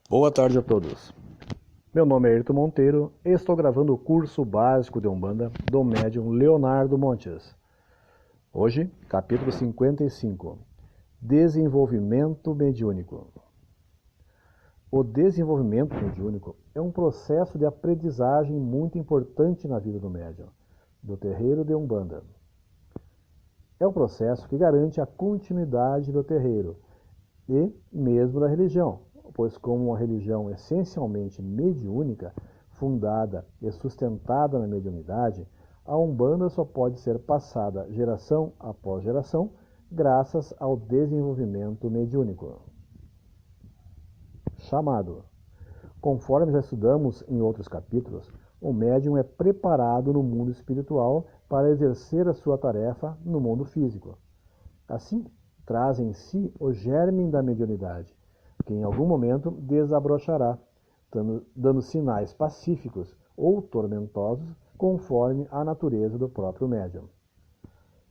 Boa tarde a todos. Meu nome é Ayrton Monteiro e estou gravando o curso básico de Umbanda do médium Leonardo Montes. Hoje, capítulo 55. Desenvolvimento mediúnico. O desenvolvimento mediúnico é um processo de aprendizagem muito importante na vida do médium, do terreiro de Umbanda. É um processo que garante a continuidade do terreiro e mesmo da religião, pois como uma religião essencialmente mediúnica, fundada e sustentada na mediunidade, a Umbanda só pode ser passada geração após geração graças ao desenvolvimento mediúnico. Chamado. Conforme já estudamos em outros capítulos, o médium é preparado no mundo espiritual para exercer a sua tarefa no mundo físico. Assim, traz em si o germe da mediunidade, que em algum momento desabrochará, dando sinais pacíficos ou tormentosos conforme a natureza do próprio médium.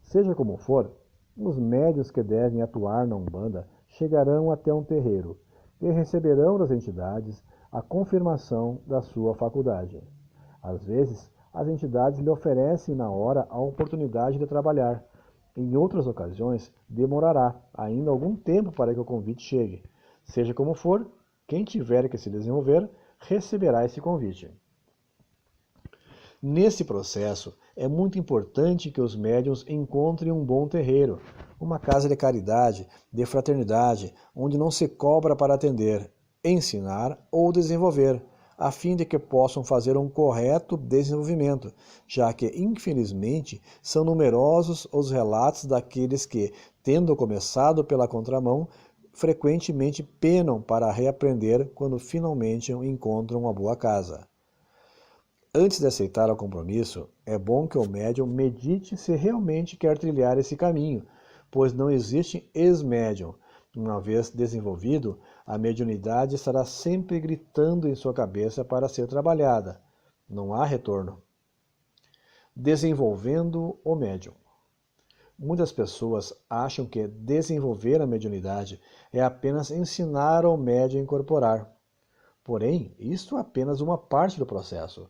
Seja como for, os médiuns que devem atuar na Umbanda chegarão até um terreiro e receberão das entidades a confirmação da sua faculdade. Às vezes, as entidades lhe oferecem na hora a oportunidade de trabalhar. Em outras ocasiões, demorará ainda algum tempo para que o convite chegue. Seja como for, quem tiver que se desenvolver, receberá esse convite. Nesse processo, é muito importante que os médiuns encontrem um bom terreiro, uma casa de caridade, de fraternidade, onde não se cobra para atender, ensinar ou desenvolver, a fim de que possam fazer um correto desenvolvimento, já que, infelizmente, são numerosos os relatos daqueles que, tendo começado pela contramão, frequentemente penam para reaprender quando finalmente encontram uma boa casa. Antes de aceitar o compromisso, é bom que o médium medite se realmente quer trilhar esse caminho, pois não existe ex-médium. Uma vez desenvolvido, a mediunidade estará sempre gritando em sua cabeça para ser trabalhada. Não há retorno. Desenvolvendo o médium. Muitas pessoas acham que desenvolver a mediunidade é apenas ensinar ao médium a incorporar. Porém, isto é apenas uma parte do processo.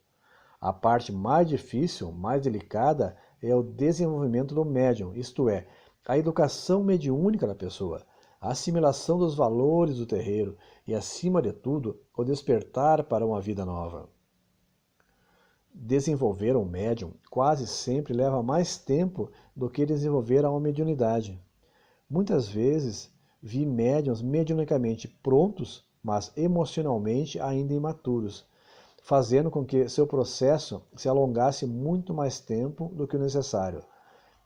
A parte mais difícil, mais delicada, é o desenvolvimento do médium, isto é, a educação mediúnica da pessoa, a assimilação dos valores do terreiro e, acima de tudo, o despertar para uma vida nova. Desenvolver um médium quase sempre leva mais tempo do que desenvolver uma mediunidade. Muitas vezes vi médiuns mediunicamente prontos, mas emocionalmente ainda imaturos, fazendo com que seu processo se alongasse muito mais tempo do que o necessário,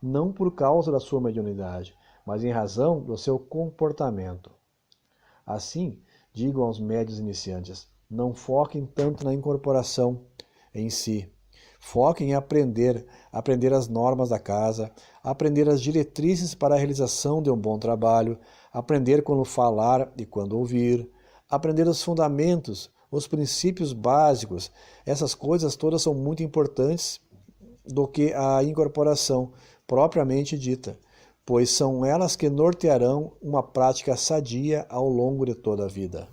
não por causa da sua mediunidade, mas em razão do seu comportamento. Assim, digo aos médiuns iniciantes, não foquem tanto na incorporação em si. Foquem em aprender as normas da casa, aprender as diretrizes para a realização de um bom trabalho, aprender quando falar e quando ouvir, aprender os fundamentos, os princípios básicos. Essas coisas todas são muito importantes do que a incorporação propriamente dita, pois são elas que nortearão uma prática sadia ao longo de toda a vida.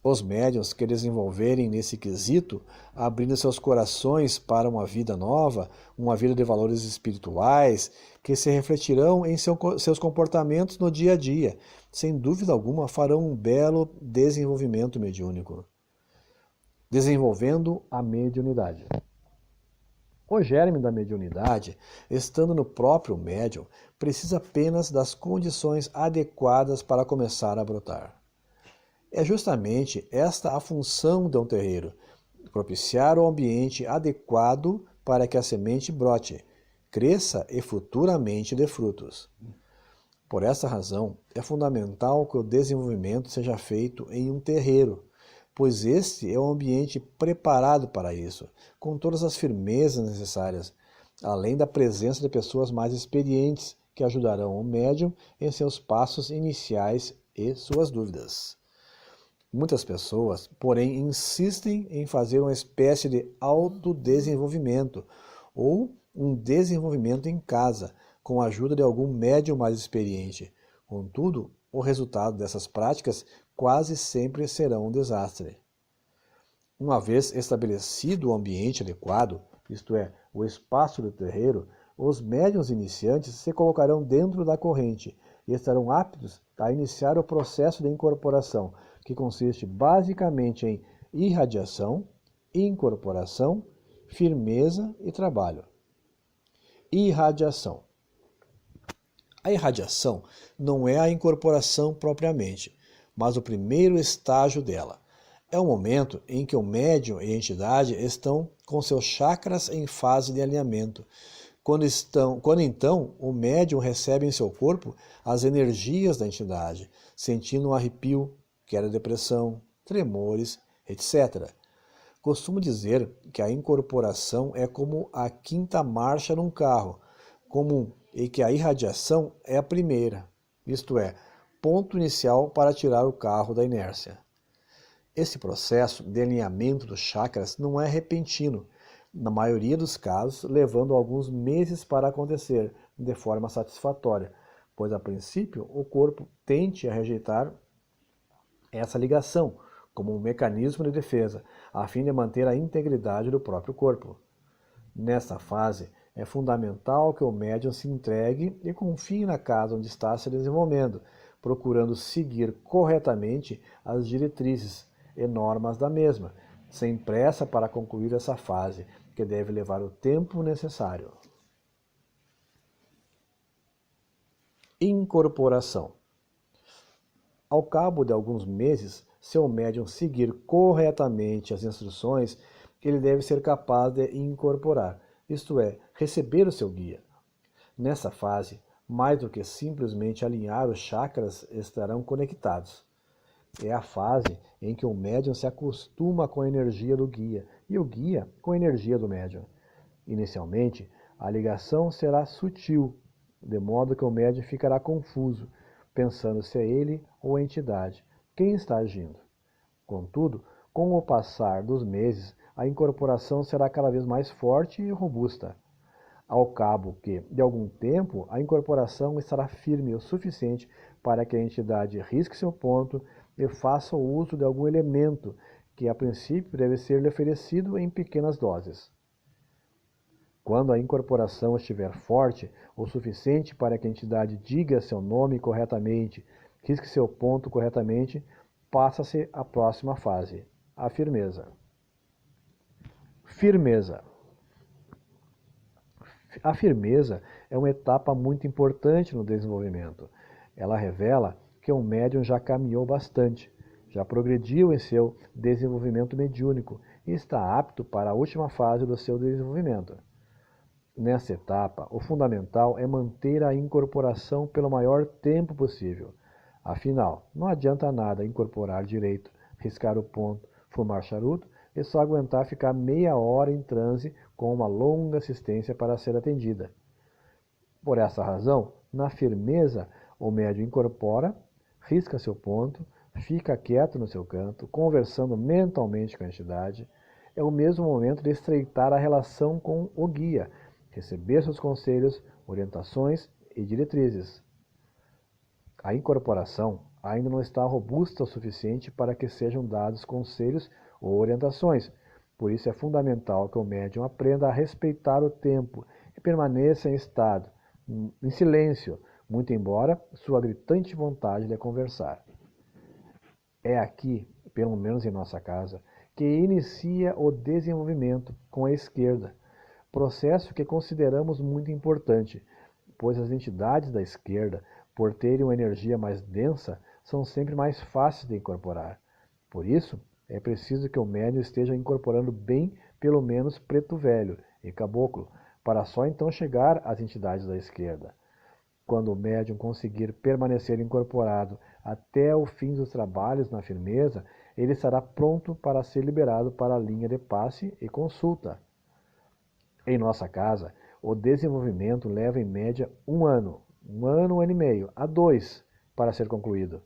Os médiuns que desenvolverem nesse quesito, abrindo seus corações para uma vida nova, uma vida de valores espirituais, que se refletirão em seus comportamentos no dia a dia, sem dúvida alguma farão um belo desenvolvimento mediúnico. Desenvolvendo a mediunidade. O germe da mediunidade, estando no próprio médium, precisa apenas das condições adequadas para começar a brotar. É justamente esta a função de um terreiro, propiciar o ambiente adequado para que a semente brote, cresça e futuramente dê frutos. Por essa razão, é fundamental que o desenvolvimento seja feito em um terreiro, pois este é o ambiente preparado para isso, com todas as firmezas necessárias, além da presença de pessoas mais experientes que ajudarão o médium em seus passos iniciais e suas dúvidas. Muitas pessoas, porém, insistem em fazer uma espécie de autodesenvolvimento ou um desenvolvimento em casa, com a ajuda de algum médium mais experiente. Contudo, o resultado dessas práticas quase sempre serão um desastre. Uma vez estabelecido o ambiente adequado, isto é, o espaço do terreiro, os médiuns iniciantes se colocarão dentro da corrente e estarão aptos a iniciar o processo de incorporação, que consiste basicamente em irradiação, incorporação, firmeza e trabalho. Irradiação. A irradiação não é a incorporação propriamente, mas o primeiro estágio dela. É o momento em que o médium e a entidade estão com seus chakras em fase de alinhamento. Quando então o médium recebe em seu corpo as energias da entidade, sentindo um arrepio, queda de depressão, tremores, etc. Costumo dizer que a incorporação é como a quinta marcha num carro comum e que a irradiação é a primeira, isto é, ponto inicial para tirar o carro da inércia. Esse processo de alinhamento dos chakras não é repentino, na maioria dos casos levando alguns meses para acontecer de forma satisfatória, pois a princípio o corpo tende a rejeitar essa ligação como um mecanismo de defesa, a fim de manter a integridade do próprio corpo. Nesta fase, é fundamental que o médium se entregue e confie na casa onde está se desenvolvendo, procurando seguir corretamente as diretrizes e normas da mesma, sem pressa para concluir essa fase, que deve levar o tempo necessário. Incorporação. Ao cabo de alguns meses, se o médium seguir corretamente as instruções, ele deve ser capaz de incorporar, isto é, receber o seu guia. Nessa fase, mais do que simplesmente alinhar os chakras, estarão conectados. É a fase em que o médium se acostuma com a energia do guia e o guia com a energia do médium. Inicialmente, a ligação será sutil, de modo que o médium ficará confuso, pensando se é ele ou a entidade quem está agindo. Contudo, com o passar dos meses, a incorporação será cada vez mais forte e robusta. Ao cabo de algum tempo, a incorporação estará firme o suficiente para que a entidade risque seu ponto e faça o uso de algum elemento que, a princípio, deve ser-lhe oferecido em pequenas doses. Quando a incorporação estiver forte o suficiente para que a entidade diga seu nome corretamente, risque seu ponto corretamente, passa-se à próxima fase, a firmeza. Firmeza. A firmeza é uma etapa muito importante no desenvolvimento. Ela revela que o médium já caminhou bastante, já progrediu em seu desenvolvimento mediúnico e está apto para a última fase do seu desenvolvimento. Nessa etapa, o fundamental é manter a incorporação pelo maior tempo possível. Afinal, não adianta nada incorporar direito, riscar o ponto, fumar charuto e só aguentar ficar meia hora em transe com uma longa assistência para ser atendida. Por essa razão, na firmeza, o médium incorpora, risca seu ponto, fica quieto no seu canto, conversando mentalmente com a entidade. É o mesmo momento de estreitar a relação com o guia, receber seus conselhos, orientações e diretrizes. A incorporação ainda não está robusta o suficiente para que sejam dados conselhos ou orientações. Por isso é fundamental que o médium aprenda a respeitar o tempo e permaneça em estado, em silêncio, muito embora sua gritante vontade de conversar. É aqui, pelo menos em nossa casa, que inicia o desenvolvimento com a esquerda, processo que consideramos muito importante, pois as entidades da esquerda, por terem uma energia mais densa, são sempre mais fáceis de incorporar. Por isso, é preciso que o médium esteja incorporando bem pelo menos preto velho e caboclo, para só então chegar às entidades da esquerda. Quando o médium conseguir permanecer incorporado até o fim dos trabalhos na firmeza, ele estará pronto para ser liberado para a linha de passe e consulta. Em nossa casa, o desenvolvimento leva em média um ano e meio, a 2, para ser concluído.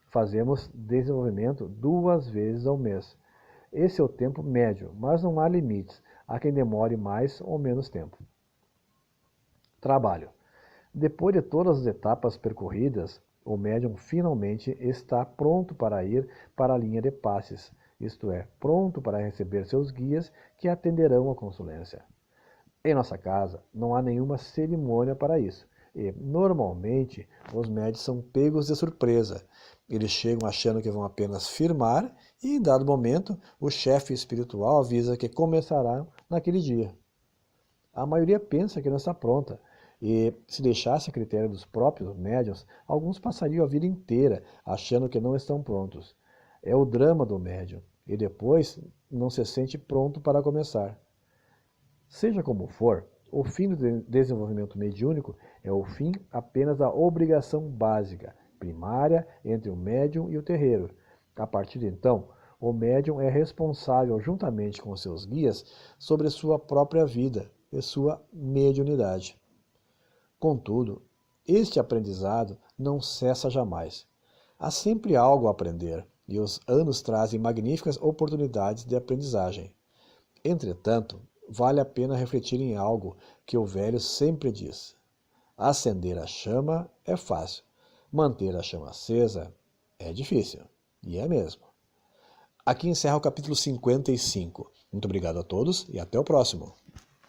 Fazemos desenvolvimento 2 vezes ao mês. Esse é o tempo médio, mas não há limites a quem demore mais ou menos tempo. Trabalho. Depois de todas as etapas percorridas, o médium finalmente está pronto para ir para a linha de passes, isto é, pronto para receber seus guias que atenderão a consulência. Em nossa casa, não há nenhuma cerimônia para isso. E, normalmente, os médios são pegos de surpresa. Eles chegam achando que vão apenas firmar e, em dado momento, o chefe espiritual avisa que começará naquele dia. A maioria pensa que não está pronta. E, se deixasse a critério dos próprios médiuns, alguns passariam a vida inteira achando que não estão prontos. É o drama do médium. E depois não se sente pronto para começar. Seja como for, o fim do desenvolvimento mediúnico é o fim apenas da obrigação básica, primária, entre o médium e o terreiro. A partir de então, o médium é responsável, juntamente com seus guias, sobre sua própria vida e sua mediunidade. Contudo, este aprendizado não cessa jamais. Há sempre algo a aprender, e os anos trazem magníficas oportunidades de aprendizagem. Entretanto, vale a pena refletir em algo que o velho sempre diz. Acender a chama é fácil, manter a chama acesa é difícil, e é mesmo. Aqui encerra o capítulo 55. Muito obrigado a todos e até o próximo.